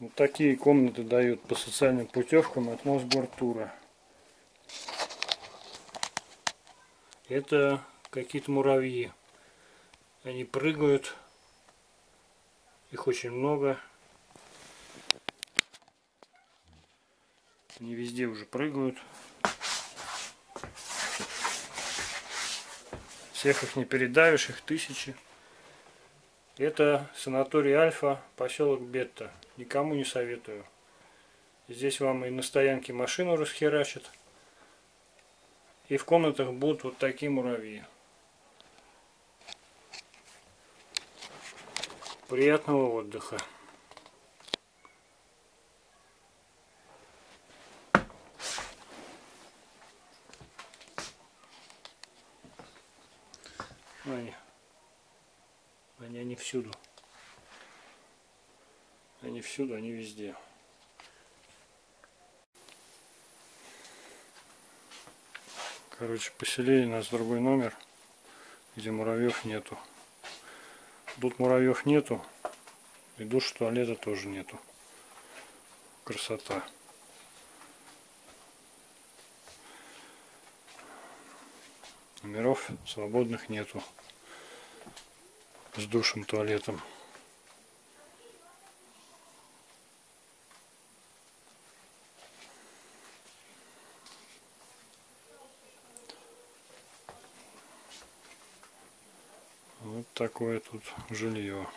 Вот такие комнаты дают по социальным путевкам от Мосгортура. Это какие-то муравьи. Они прыгают. Их очень много. Они везде уже прыгают. Всех их не передавишь, их тысячи. Это санаторий Альфа, поселок Бетта. Никому не советую. Здесь вам и на стоянке машину расхерачат. И в комнатах будут вот такие муравьи. Приятного отдыха. Они всюду. Они всюду, они везде. Короче, поселили нас в другой номер, где муравьев нету. Тут муравьев нету, и душа, туалета тоже нету. Красота. Номеров свободных нету с душем, туалетом. Вот такое тут жилье.